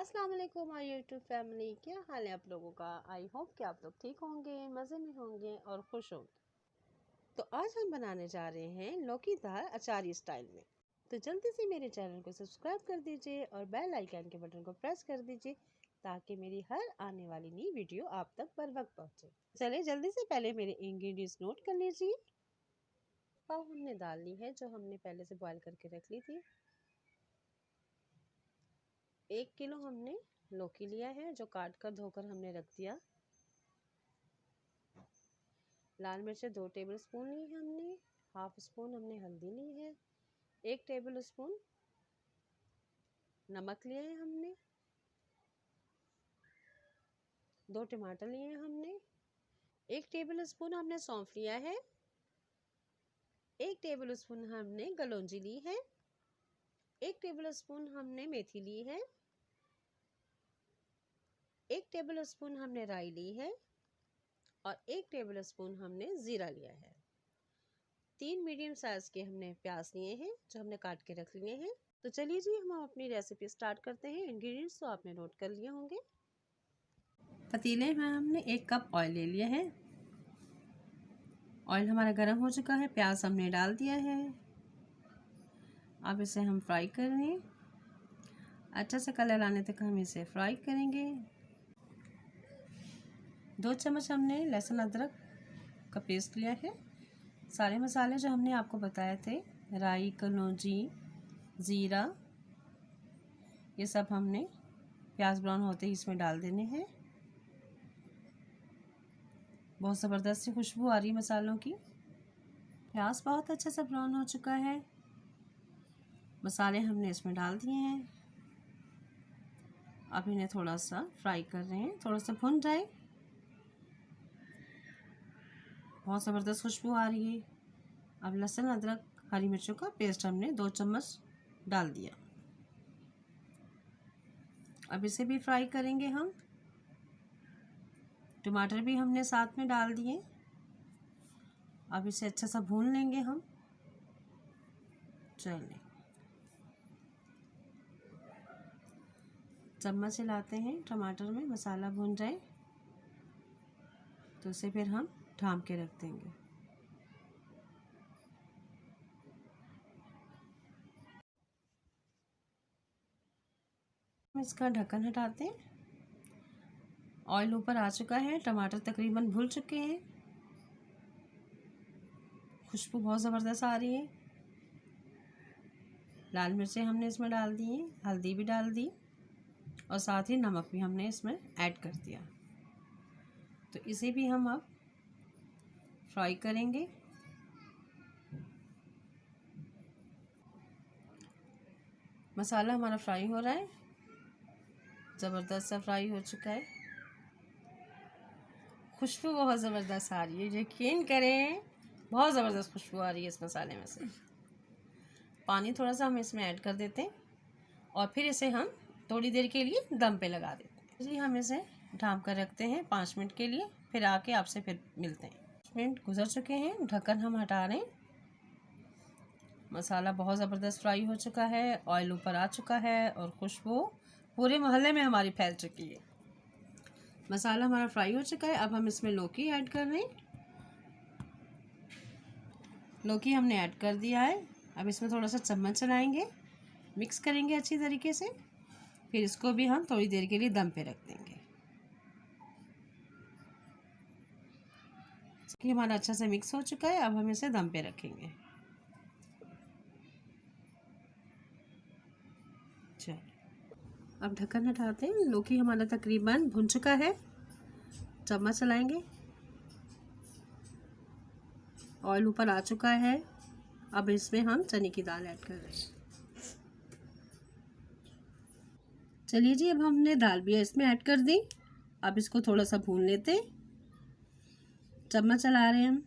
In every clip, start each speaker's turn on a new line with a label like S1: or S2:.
S1: अस्सलाम वालेकुम my YouTube family, क्या हाल है आप लोगों का। आई होप कि आप लोग ठीक होंगे, मज़े में होंगे और खुश होंगे। तो आज हम बनाने जा रहे हैं लौकी दाल अचारी स्टाइल में। तो जल्दी से मेरे चैनल को सब्सक्राइब कर दीजिए और बेल आइकन के बटन को प्रेस कर दीजिए ताकि मेरी हर आने वाली नई वीडियो आप तक बर वक्त पहुँचे। चलिए जल्दी से पहले मेरे इंग्रेडिएंट्स नोट कर लीजिए। पाव हमने दाल ली है जो हमने पहले से बॉयल करके रख ली थी। 1 किलो हमने लौकी लिया है जो काट कर धोकर हमने रख दिया। लाल मिर्च 2 टेबल स्पून ली है हमने। हाफ स्पून हमने हल्दी ली है। 1 टेबल स्पून नमक लिया है हमने। 2 टमाटर लिए हैं हमने। 1 टेबल स्पून हमने सौंफ लिया है। 1 टेबल स्पून हमने कलौंजी ली है। 1 टेबल स्पून हमने मेथी ली है। 1 टेबल स्पून हमने राई ली है और 1 टेबल स्पून हमने ज़ीरा लिया है। 3 मीडियम साइज़ के हमने प्याज लिए हैं जो हमने काट के रख लिए हैं। तो चलिए जी हम अपनी रेसिपी स्टार्ट करते हैं। इंग्रेडिएंट्स तो आपने नोट कर लिए होंगे। पतीले में हमने 1 कप ऑयल ले लिया है। ऑयल हमारा गर्म हो चुका है। प्याज हमने डाल दिया है। अब इसे हम फ्राई करेंगे। अच्छा से कलर आने तक हम इसे फ्राई करेंगे। 2 चम्मच हमने लहसुन अदरक का पेस्ट लिया है। सारे मसाले जो हमने आपको बताए थे, राई, कलौंजी, ज़ीरा, ये सब हमने प्याज ब्राउन होते ही इसमें डाल देने हैं। बहुत ज़बरदस्त सी खुशबू आ रही है मसालों की। प्याज बहुत अच्छे से ब्राउन हो चुका है। मसाले हमने इसमें डाल दिए हैं। अब इन्हें थोड़ा सा फ्राई कर रहे हैं, थोड़ा सा भुन जाए। बहुत ज़बरदस्त खुशबू आ रही है। अब लहसुन अदरक हरी मिर्चों का पेस्ट हमने 2 चम्मच डाल दिया। अब इसे भी फ्राई करेंगे हम। टमाटर भी हमने साथ में डाल दिए। अब इसे अच्छा सा भून लेंगे हम। चलिए चम्मच से लाते हैं टमाटर में, मसाला भून जाए तो इसे फिर हम ढाँप के रख देंगे। इसका ढक्कन हटाते हैं। ऑयल ऊपर आ चुका है। टमाटर तकरीबन भून चुके हैं। खुशबू बहुत ज़बरदस्त आ रही है। लाल मिर्चें हमने इसमें डाल दी हैं, हल्दी भी डाल दी और साथ ही नमक भी हमने इसमें ऐड कर दिया। तो इसे भी हम अब फ्राई करेंगे। मसाला हमारा फ्राई हो रहा है, ज़बरदस्त सा फ्राई हो चुका है। खुशबू बहुत ज़बरदस्त आ रही है, यकीन करें बहुत ज़बरदस्त खुशबू आ रही है इस मसाले में से। पानी थोड़ा सा हम इसमें ऐड कर देते हैं और फिर इसे हम थोड़ी देर के लिए दम पे लगा देते हैं। इसलिए हम इसे ढाँप कर रखते हैं 5 मिनट के लिए, फिर आके आपसे फिर मिलते हैं। 5 मिनट गुजर चुके हैं, ढक्कन हम हटा रहे हैं। मसाला बहुत ज़बरदस्त फ्राई हो चुका है, ऑयल ऊपर आ चुका है और खुशबू पूरे मोहल्ले में हमारी फैल चुकी है। मसाला हमारा फ्राई हो चुका है। अब हम इसमें लौकी ऐड कर रहे हैं। लौकी हमने ऐड कर दिया है। अब इसमें थोड़ा सा चम्मच चलाएंगे, मिक्स करेंगे अच्छी तरीके से, फिर इसको भी हम थोड़ी देर के लिए दम पे रख देंगे। कि हमारा अच्छा से मिक्स हो चुका है। अब हम इसे दम पे रखेंगे। चलो अब ढक्कन हटाते हैं। लौकी हमारा तकरीबन भुन चुका है। चम्मच चलाएंगे, ऑयल ऊपर आ चुका है। अब इसमें हम चने की दाल ऐड कर रहे हैं। चलिए जी अब हमने दाल भी इसमें ऐड कर दी। अब इसको थोड़ा सा भून लेते हैं। चम्मच चला रहे हैं हम।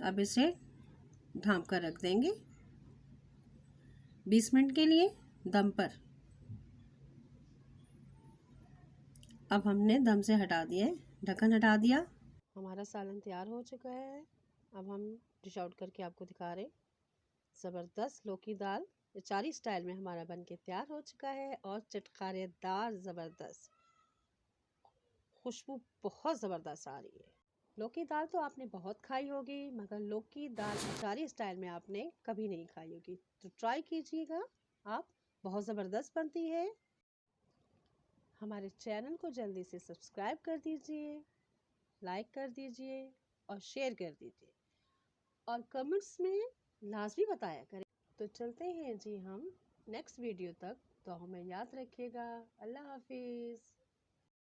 S1: अब इसे ढाँप कर रख देंगे 20 मिनट के लिए दम पर। अब हमने दम से हटा दिया है, ढक्कन हटा दिया। हमारा सालन तैयार हो चुका है। अब हम डिश आउट करके आपको दिखा रहे हैं। ज़बरदस्त लौकी दाल अचारी स्टाइल में हमारा बनके तैयार हो चुका है और चटखारेदार ज़बरदस्त, खुशबू बहुत ज़बरदस्त आ रही है। लौकी दाल तो आपने बहुत खाई होगी, मगर लौकी दाल अचारी स्टाइल में आपने कभी नहीं खाई होगी, तो ट्राई कीजिएगा आप, बहुत ज़बरदस्त बनती है। हमारे चैनल को जल्दी से सब्सक्राइब कर दीजिए, लाइक कर दीजिए और शेयर कर दीजिए और कमेंट्स में लाजमी बताया करें। तो चलते हैं जी हम नेक्स्ट वीडियो तक, तो हमें याद रखिएगा। अल्लाह हाफिज़।